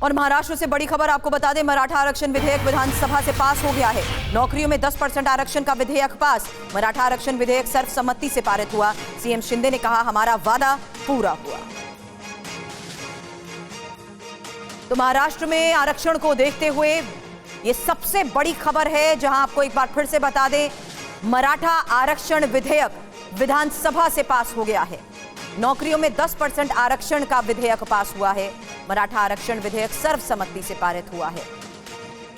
और महाराष्ट्र से बड़ी खबर आपको बता दें, मराठा आरक्षण विधेयक विधानसभा से पास हो गया है। नौकरियों में 10% आरक्षण का विधेयक पास। मराठा आरक्षण विधेयक सर्वसम्मति से पारित हुआ। सीएम शिंदे ने कहा, हमारा वादा पूरा हुआ। तो महाराष्ट्र में आरक्षण को देखते हुए ये सबसे बड़ी खबर है, जहां आपको एक बार फिर से बता दें, मराठा आरक्षण विधेयक विधानसभा से पास हो गया है। नौकरियों में 10% आरक्षण का विधेयक पास हुआ है। मराठा आरक्षण विधेयक सर्वसम्मति से पारित हुआ है।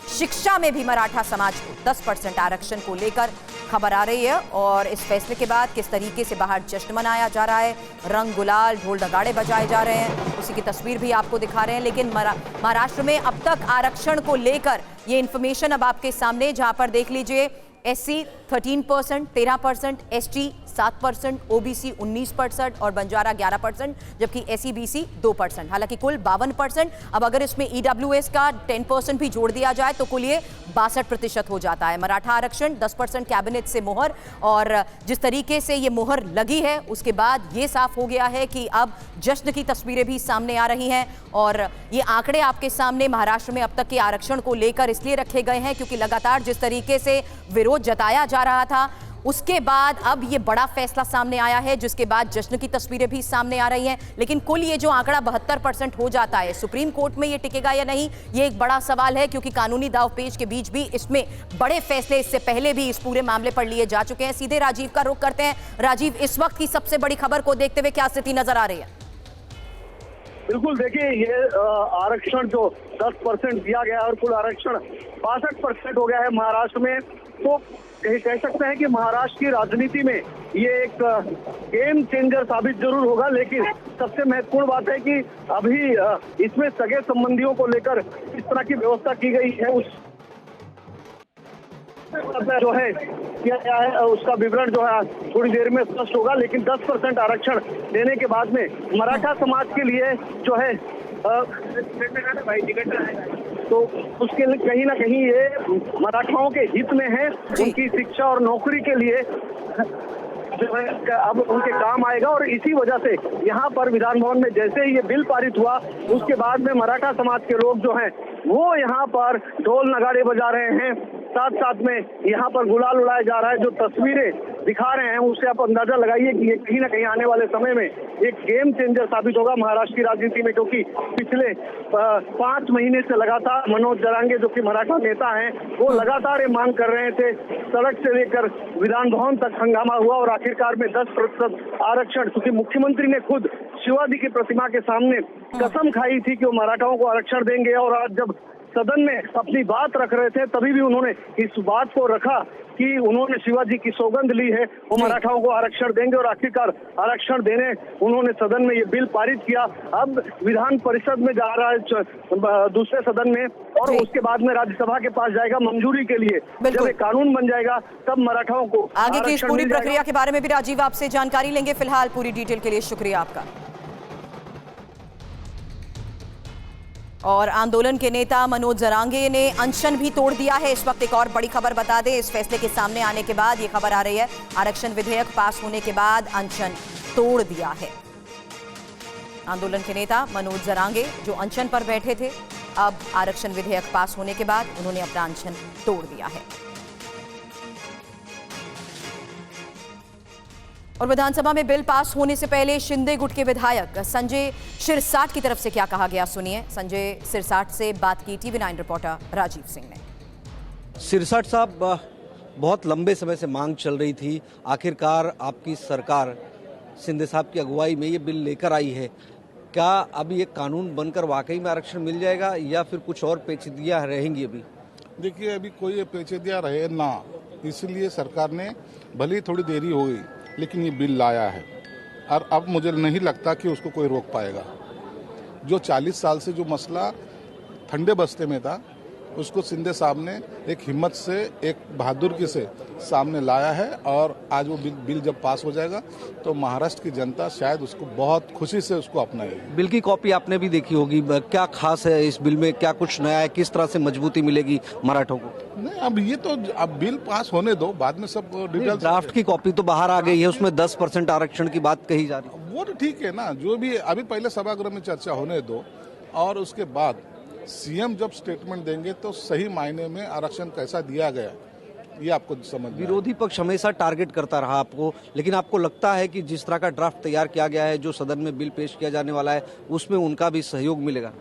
शिक्षा में भी मराठा समाज को 10% आरक्षण को लेकर खबर आ रही है और इस फैसले के बाद किस तरीके से बाहर जश्न मनाया जा रहा है, रंग गुलाल, ढोल नगाड़े बजाए जा रहे हैं, उसी की तस्वीर भी आपको दिखा रहे हैं। लेकिन महाराष्ट्र में अब तक आरक्षण को लेकर ये इंफॉर्मेशन अब आपके सामने, जहां पर देख लीजिए एससी 13%, 13%, एसटी 7%, ओबीसी 19% और बंजारा 11%, जबकि एससी बीसी 2%। हालांकि कुल 52%। अब अगर इसमें ईडब्ल्यूएस का 10% भी जोड़ दिया जाए तो कुल ये 62% हो जाता है। मराठा आरक्षण 10% कैबिनेट से मोहर, और जिस तरीके से ये मोहर लगी है उसके बाद ये साफ हो गया है कि अब जश्न की तस्वीरें भी सामने आ रही हैं। और ये आंकड़े आपके सामने महाराष्ट्र में अब तक के आरक्षण को लेकर इसलिए रखे गए हैं क्योंकि लगातार जिस तरीके से विरोध जताया जा रहा था, उसके बाद अब ये बड़ा फैसला सामने आया है, जिसके बाद जश्न की तस्वीरें भी सामने आ रही हैं। लेकिन कुल ये जो आंकड़ा 72% हो जाता है, सुप्रीम कोर्ट में ये टिकेगा या नहीं, ये एक बड़ा सवाल है, क्योंकि कानूनी दांवपेच के बीच भी इसमें बड़े फैसले इससे पहले भी इस पूरे मामले पर लिए जा चुके हैं। सीधे राजीव का रुख करते हैं। राजीव, इस वक्त की सबसे बड़ी खबर को देखते हुए क्या स्थिति नजर आ रही है? बिल्कुल, देखिए ये आरक्षण जो 10% दिया गया है और कुल आरक्षण 62% हो गया है महाराष्ट्र में, तो कह सकते हैं कि महाराष्ट्र की राजनीति में ये एक गेम चेंजर साबित जरूर होगा। लेकिन सबसे महत्वपूर्ण बात है कि अभी इसमें सगे संबंधियों को लेकर इस तरह की व्यवस्था की गई है, उस जो है किया गया है उसका विवरण जो है थोड़ी देर में स्पष्ट होगा। लेकिन 10% आरक्षण देने के बाद में मराठा समाज के लिए जो है तो उसके लिए कहीं ना कहीं ये मराठाओं के हित में है, उनकी शिक्षा और नौकरी के लिए जो है अब उनके काम आएगा। और इसी वजह से यहाँ पर विधान भवन में जैसे ही ये बिल पारित हुआ, उसके बाद में मराठा समाज के लोग जो हैं वो यहाँ पर ढोल नगाड़े बजा रहे हैं, साथ साथ में यहाँ पर गुलाल उड़ाया जा रहा है। जो तस्वीरें दिखा रहे हैं उससे आप अंदाजा लगाइए कि ये कहीं ना कहीं आने वाले समय में एक गेम चेंजर साबित होगा महाराष्ट्र की राजनीति में, क्योंकि पिछले 5 महीने से लगातार मनोज जरांगे जो कि मराठा नेता हैं, वो लगातार ये मांग कर रहे थे। सड़क से लेकर विधान भवन तक हंगामा हुआ और आखिरकार में 10% आरक्षण, क्योंकि मुख्यमंत्री ने खुद शिवाजी की प्रतिमा के सामने कसम खाई थी कि वो मराठाओं को आरक्षण देंगे। और आज जब सदन में अपनी बात रख रहे थे तभी भी उन्होंने इस बात को रखा कि उन्होंने शिवाजी की सौगंध ली है, वो मराठाओं को आरक्षण देंगे। और आखिरकार आरक्षण देने उन्होंने सदन में ये बिल पारित किया। अब विधान परिषद में जा रहा है दूसरे सदन में, और उसके बाद में राज्यसभा के पास जाएगा मंजूरी के लिए। जब एक कानून बन जाएगा तब मराठाओं को आगे की इस पूरी प्रक्रिया के बारे में भी राजीव आपसे जानकारी लेंगे। फिलहाल पूरी डिटेल के लिए शुक्रिया आपका। और आंदोलन के नेता मनोज जरांगे ने अनशन भी तोड़ दिया है। इस वक्त एक और बड़ी खबर बता दें, इस फैसले के सामने आने के बाद ये खबर आ रही है, आरक्षण विधेयक पास होने के बाद अनशन तोड़ दिया है। आंदोलन के नेता मनोज जरांगे जो अनशन पर बैठे थे, अब आरक्षण विधेयक पास होने के बाद उन्होंने अपना अनशन तोड़ दिया है। और विधानसभा में बिल पास होने से पहले शिंदे गुट के विधायक संजय सिरसाट की तरफ से क्या कहा गया, सुनिए। संजय सिरसाट से बात की TV9 रिपोर्टर राजीव सिंह ने। सिरसाट साहब, बहुत लंबे समय से मांग चल रही थी, आखिरकार आपकी सरकार शिंदे साहब की अगुवाई में ये बिल लेकर आई है। क्या अब ये कानून बनकर वाकई में आरक्षण मिल जाएगा या फिर कुछ और पेचीदियां रहेंगी? अभी देखिए, अभी कोई पेचीदियां रहे ना, इसलिए सरकार ने भले थोड़ी देरी हो गई लेकिन ये बिल लाया है, और अब मुझे नहीं लगता कि उसको कोई रोक पाएगा। जो 40 साल से जो मसला ठंडे बस्ते में था, उसको शिंदे साहब ने एक हिम्मत से, एक बहादुरी से सामने लाया है। और आज वो बिल जब पास हो जाएगा तो महाराष्ट्र की जनता शायद उसको बहुत खुशी से उसको अपनाएगी। बिल की कॉपी आपने भी देखी होगी, क्या खास है इस बिल में, क्या कुछ नया है, किस तरह से मजबूती मिलेगी मराठों को? नहीं, अब ये तो अब बिल पास होने दो, बाद में सब डिटेल। ड्राफ्ट की कॉपी तो बाहर आ गई है, उसमें 10% आरक्षण की बात कही जा रही है। वो तो ठीक है ना, जो भी अभी पहले सभागृह में चर्चा होने दो और उसके बाद सीएम जब स्टेटमेंट देंगे तो सही मायने में आरक्षण कैसा दिया गया ये आपको समझ में आएगा। विरोधी पक्ष हमेशा टारगेट करता रहा आपको, लेकिन आपको लगता है कि जिस तरह का ड्राफ्ट तैयार किया गया है, जो सदन में बिल पेश किया जाने वाला है, उसमें उनका भी सहयोग मिलेगा?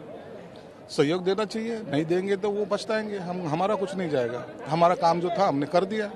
सहयोग देना चाहिए, नहीं देंगे तो वो पछताएंगे। हमारा कुछ नहीं जाएगा, हमारा काम जो था हमने कर दिया।